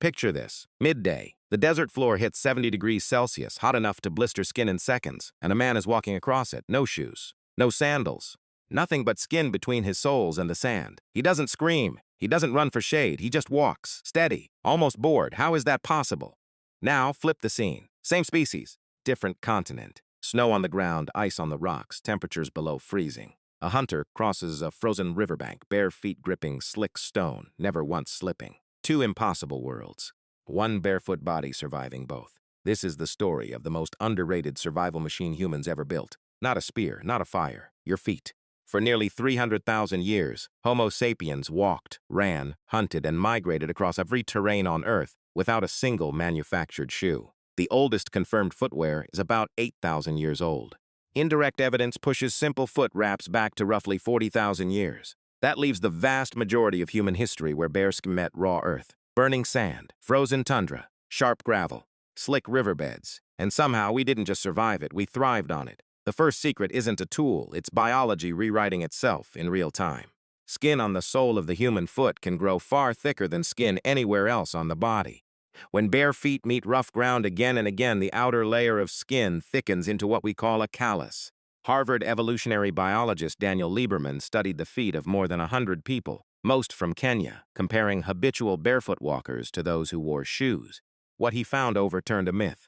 Picture this. Midday. The desert floor hits 70 degrees Celsius, hot enough to blister skin in seconds, and a man is walking across it. No shoes. No sandals. Nothing but skin between his soles and the sand. He doesn't scream. He doesn't run for shade. He just walks, steady, almost bored. How is that possible? Now, flip the scene. Same species, different continent. Snow on the ground, ice on the rocks, temperatures below freezing. A hunter crosses a frozen riverbank, bare feet gripping slick stone, never once slipping. Two impossible worlds. One barefoot body surviving both. This is the story of the most underrated survival machine humans ever built. Not a spear, not a fire, your feet. For nearly 300,000 years, Homo sapiens walked, ran, hunted, and migrated across every terrain on Earth without a single manufactured shoe. The oldest confirmed footwear is about 8,000 years old. Indirect evidence pushes simple foot wraps back to roughly 40,000 years. That leaves the vast majority of human history where bearskin met raw earth. Burning sand, frozen tundra, sharp gravel, slick riverbeds. And somehow we didn't just survive it, we thrived on it. The first secret isn't a tool, it's biology rewriting itself in real time. Skin on the sole of the human foot can grow far thicker than skin anywhere else on the body. When bare feet meet rough ground again and again, the outer layer of skin thickens into what we call a callus. Harvard evolutionary biologist Daniel Lieberman studied the feet of more than 100 people, most from Kenya, comparing habitual barefoot walkers to those who wore shoes. What he found overturned a myth.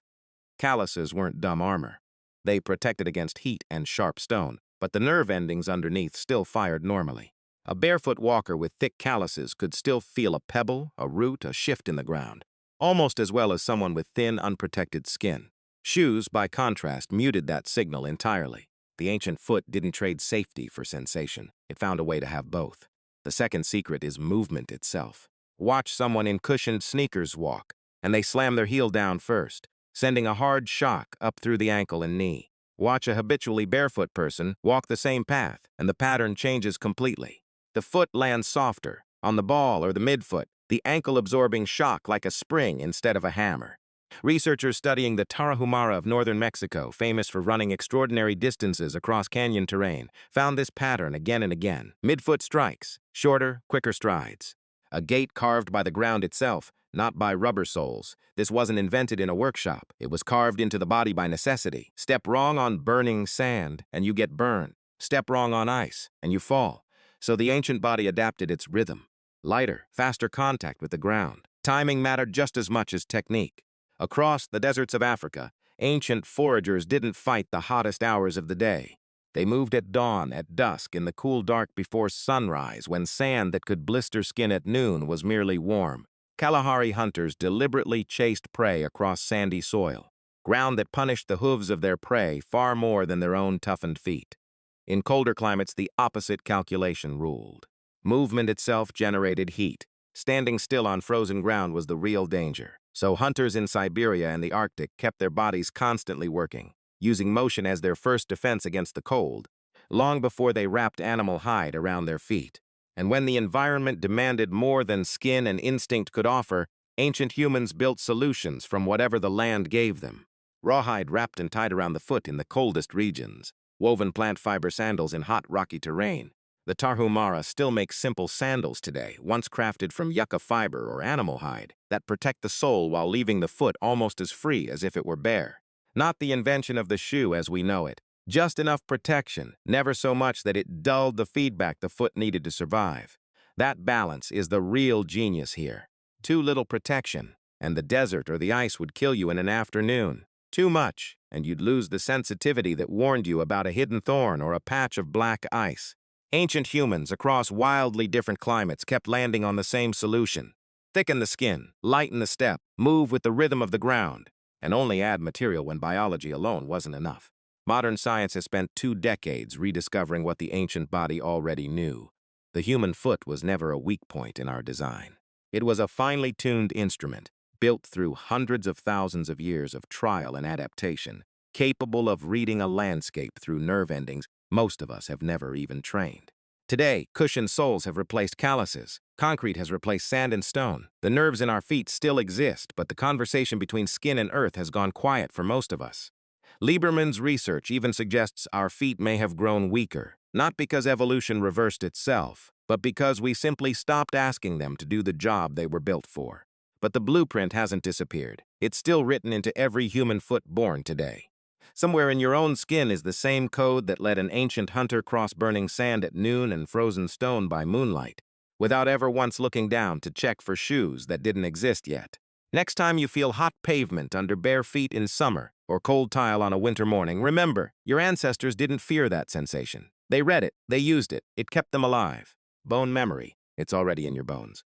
Calluses weren't dumb armor. They protected against heat and sharp stone, but the nerve endings underneath still fired normally. A barefoot walker with thick calluses could still feel a pebble, a root, a shift in the ground, almost as well as someone with thin, unprotected skin. Shoes, by contrast, muted that signal entirely. The ancient foot didn't trade safety for sensation. It found a way to have both. The second secret is movement itself. Watch someone in cushioned sneakers walk, and they slam their heel down first, sending a hard shock up through the ankle and knee. Watch a habitually barefoot person walk the same path, and the pattern changes completely. The foot lands softer, on the ball or the midfoot, the ankle absorbing shock like a spring instead of a hammer. Researchers studying the Tarahumara of northern Mexico, famous for running extraordinary distances across canyon terrain, found this pattern again and again. Midfoot strikes, shorter, quicker strides. A gait carved by the ground itself, not by rubber soles. This wasn't invented in a workshop. It was carved into the body by necessity. Step wrong on burning sand, and you get burned. Step wrong on ice, and you fall. So the ancient body adapted its rhythm. Lighter, faster contact with the ground. Timing mattered just as much as technique. Across the deserts of Africa, ancient foragers didn't fight the hottest hours of the day. They moved at dawn, at dusk, in the cool dark before sunrise, when sand that could blister skin at noon was merely warm. Kalahari hunters deliberately chased prey across sandy soil, ground that punished the hooves of their prey far more than their own toughened feet. In colder climates, the opposite calculation ruled. Movement itself generated heat. Standing still on frozen ground was the real danger. So hunters in Siberia and the Arctic kept their bodies constantly working, using motion as their first defense against the cold, long before they wrapped animal hide around their feet. And when the environment demanded more than skin and instinct could offer, ancient humans built solutions from whatever the land gave them. Rawhide wrapped and tied around the foot in the coldest regions, woven plant fiber sandals in hot, rocky terrain. The Tarahumara still makes simple sandals today, once crafted from yucca fiber or animal hide, that protect the sole while leaving the foot almost as free as if it were bare. Not the invention of the shoe as we know it, just enough protection, never so much that it dulled the feedback the foot needed to survive. That balance is the real genius here. Too little protection, and the desert or the ice would kill you in an afternoon. Too much, and you'd lose the sensitivity that warned you about a hidden thorn or a patch of black ice. Ancient humans across wildly different climates kept landing on the same solution. Thicken the skin, lighten the step, move with the rhythm of the ground, and only add material when biology alone wasn't enough. Modern science has spent 2 decades rediscovering what the ancient body already knew. The human foot was never a weak point in our design. It was a finely tuned instrument, built through hundreds of thousands of years of trial and adaptation, capable of reading a landscape through nerve endings most of us have never even trained. Today, cushioned soles have replaced calluses. Concrete has replaced sand and stone. The nerves in our feet still exist, but the conversation between skin and earth has gone quiet for most of us. Lieberman's research even suggests our feet may have grown weaker, not because evolution reversed itself, but because we simply stopped asking them to do the job they were built for. But the blueprint hasn't disappeared. It's still written into every human foot born today. Somewhere in your own skin is the same code that let an ancient hunter cross burning sand at noon and frozen stone by moonlight, without ever once looking down to check for shoes that didn't exist yet. Next time you feel hot pavement under bare feet in summer or cold tile on a winter morning, remember, your ancestors didn't fear that sensation. They read it, they used it, it kept them alive. Bone memory, it's already in your bones.